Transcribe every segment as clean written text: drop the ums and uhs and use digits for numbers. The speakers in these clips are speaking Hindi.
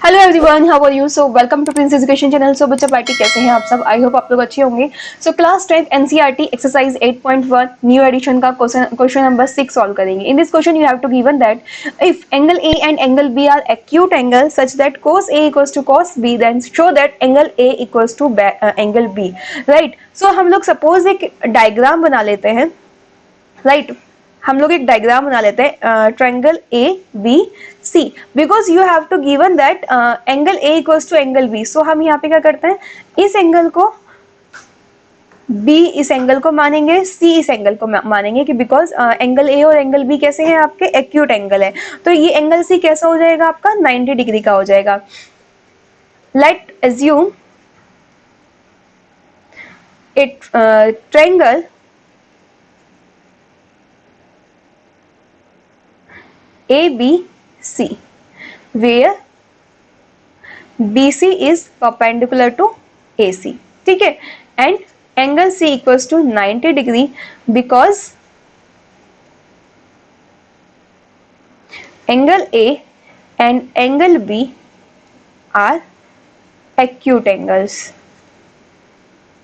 Hello everyone, how are you? So welcome to prince education channel. So बच्चा पार्टी कैसे हैं आप सब? आई होप आप लोग अच्छे होंगे। So class 10th NCERT exercise 8.1 new edition का क्वेश्चन नंबर 6 सॉल्व करेंगे। In this question you have to given that if angle A and angle B are acute angle such that cos A equals to cos B, then show that angle A equals to angle B। Right, so हम लोग सपोज एक डायग्राम बना लेते हैं। राइट, हम लोग एक डायग्राम बना लेते हैं triangle A B C, because you have to given that angle A equals to angle B. So हम यहाँ पे क्या करते हैं, इस एंगल को B इस एंगल को मानेंगे, C इस एंगल को मानेंगे कि बिकॉज एंगल A और एंगल B कैसे हैं आपके, एक्यूट एंगल है। तो ये एंगल C कैसा हो जाएगा आपका, 90 डिग्री का हो जाएगा। Late assume it triangle ABC where BC is perpendicular to AC, ठीक है, and angle C equals to 90 degree because angle A and angle B are acute angles।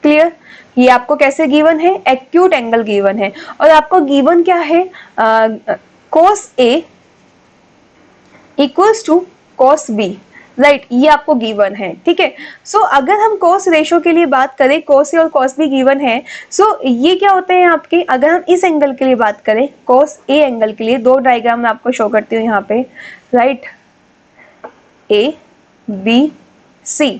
Clear, ये आपको कैसे गिवन है, एक्यूट एंगल गिवन है। और आपको गिवन क्या है, cos A equals to cos B। Right, ये आपको गिवन है, ठीक है। सो अगर हम cos रेशो के लिए बात करें, cos A और cos B गिवन है। सो ये क्या होते हैं आपके, अगर हम इस एंगल के लिए बात करें, cos A एंगल के लिए, दो डायग्राम मैं आपको शो करती हूँ यहाँ पे। Right, A B C।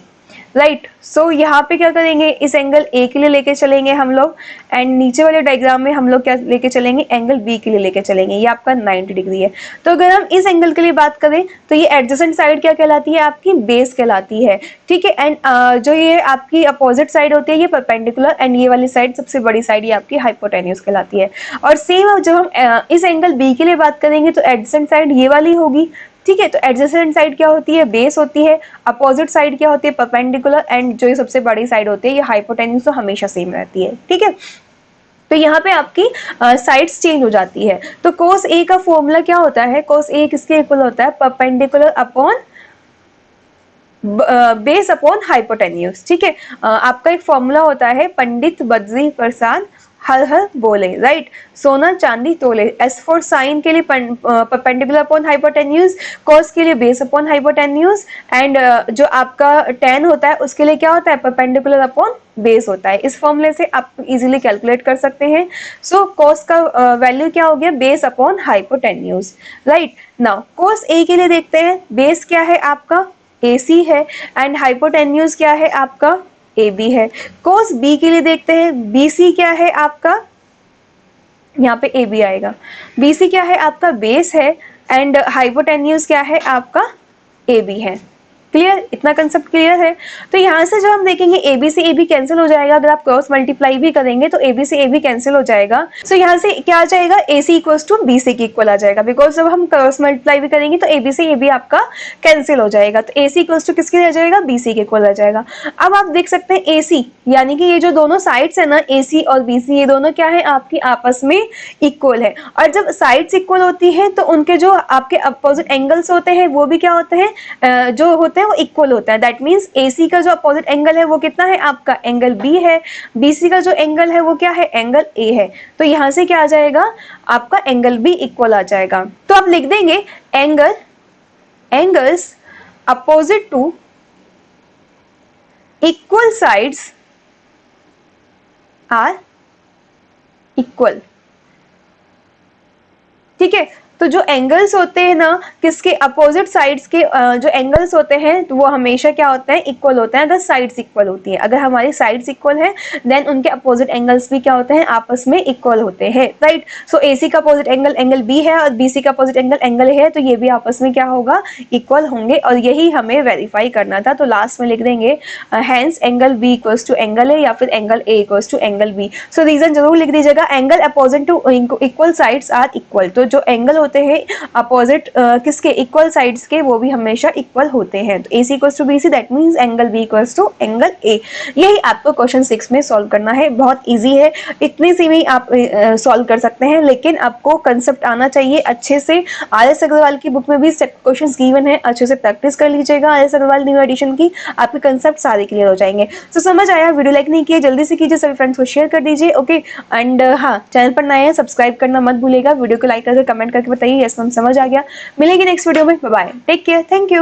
Right, so यहाँ पे क्या करेंगे, इस एंगल ए के लिए लेके चलेंगे हम लोग, एंड नीचे वाले डायग्राम में हम लोग क्या लेके चलेंगे, एंगल बी के लिए लेके चलेंगे। ये आपका 90 डिग्री है। तो अगर हम इस एंगल के लिए बात करें तो ये एडजेसेंट साइड क्या कहलाती है आपकी, बेस कहलाती है, ठीक है। एंड जो ये आपकी अपोजिट साइड होती है ये परपेंडिकुलर, एंड ये वाली साइड सबसे बड़ी साइड ये आपकी हाइपोटेन्यूज कहलाती है। और सेम जब हम इस एंगल बी के लिए बात करेंगे तो एडजेसेंट साइड ये वाली होगी, ठीक है। तो एडजेसेंट साइड क्या होती है, बेस होती है। अपोजिट साइड क्या होती है, परपेंडिकुलर, एंड जो ये सबसे बड़ी साइड होती है ये हाइपोटेन्यूज, तो हमेशा सेम रहती है, ठीक है। तो यहाँ पे आपकी साइड्स चेंज हो जाती है। तो cos A का फॉर्मूला क्या होता है, cos A किसके इक्वल होता है, perpendicular upon base upon hypotenuse, ठीक है। आपका एक फॉर्मूला होता है, पंडित बद्री प्रसाद हर हर बोले। राइट, सोना चांदी तोले। एस फॉर साइन के लिए परपेंडिकुलर अपॉन हाइपोटेन्यूज, कॉस के लिए बेस अपॉन हाइपोटेन्यूज, एंड जो आपका टेन होता है उसके लिए क्या होता है, परपेंडिकुलर अपॉन बेस होता है। इस फॉर्मूले से आप इजीली कैलकुलेट कर सकते हैं। सो कॉस का वैल्यू क्या हो गया, base upon hypotenuse. Right, now cos A के लिए देखते हैं, बेस क्या है आपका, AC है, एंड हाइपोटेन्यूज क्या है आपका, AB है। cos B के लिए देखते हैं, BC क्या है आपका, यहाँ पे AB आएगा। BC क्या है आपका, बेस है, एंड हाइपोटेन्यूज क्या है आपका, AB है। क्लियर, इतना कंसेप्ट क्लियर है। तो यहाँ से जो हम देखेंगे AB से AB कैंसिल हो जाएगा, अगर आप क्रॉस मल्टीप्लाई भी करेंगे तो AB से AB कैंसिल हो जाएगा। सो यहाँ से क्या आ जाएगा, AC इक्वल्स टू BC के इक्वल आ जाएगा, बिकॉज जब हम क्रॉस मल्टीप्लाई भी करेंगे तो AB से AB आपका कैंसिल हो जाएगा। तो AC इक्वल्स टू किसके आ जाएगा, BC के इक्वल आ जाएगा। अब आप देख सकते हैं AC यानी कि ये जो दोनों साइड्स है ना, AC और BC, ये दोनों क्या है आपकी आपस में इक्वल है। और जब साइड्स इक्वल होती है तो उनके जो आपके अपोजिट एंगल्स होते हैं वो भी क्या होते हैं, जो होते हैं वो इक्वल होता है। दैट मींस AC का जो अपोजिट एंगल है वो कितना है आपका, एंगल B है। BC का जो एंगल है वो क्या है, एंगल A है। तो यहां से क्या आ जाएगा आपका, एंगल B इक्वल आ जाएगा। तो आप लिख देंगे angles opposite to equal sides are equal, ठीक है। तो जो एंगल्स होते हैं ना, किसके अपोजिट साइड्स के जो एंगल्स होते हैं तो वो हमेशा क्या होते हैं, इक्वल होते हैं, अगर साइड्स इक्वल होती हैं। अगर हमारी साइड्स इक्वल है देन उनके अपोजिट एंगल्स भी क्या होते हैं, आपस में इक्वल होते हैं। राइट, सो AC का अपोजिट एंगल एंगल B है और BC का अपोजिट एंगल एंगल A है, तो ये भी आपस में क्या होगा, इक्वल होंगे, और यही हमें वेरीफाई करना था। तो लास्ट में लिख देंगे hence angle B equals to angle A या फिर angle A equals to angle B। So reason जरूर लिख दीजिएगा, angle opposite to equal sides are equal. तो जो एंगल होते हैं अपोजिट किसके, इक्वल साइड्स के, वो भी हमेशा इक्वल होते हैं। तो AC equals to BC, that means angle B equals to angle A। यही आपको क्वेश्चन 6 में सॉल्व करना है, बहुत इजी है, इतनी सी में आप सॉल्व कर सकते हैं, लेकिन आपको कंसेप्ट आना चाहिए अच्छे से। RS अग्रवाल की बुक में भी क्वेश्चंस गिवन है, अच्छे से प्रैक्टिस कर लीजिएगा RS अग्रवाल न्यू एडिशन की, आपके कंसेप्ट सारे क्लियर हो जाएंगे। तो समझ आया? वीडियो लाइक नहीं किया जल्दी से कीजिए, सभी फ्रेंड्स को शेयर कर दीजिए, ओके। एंड हाँ, चैनल पर नए हैं सब्सक्राइब करना मत भूलिएगा, वीडियो को लाइक करके कमेंट करके बताइए यस मैम समझ आ गया। मिलेंगे नेक्स्ट वीडियो में, bye bye, take care, thank you.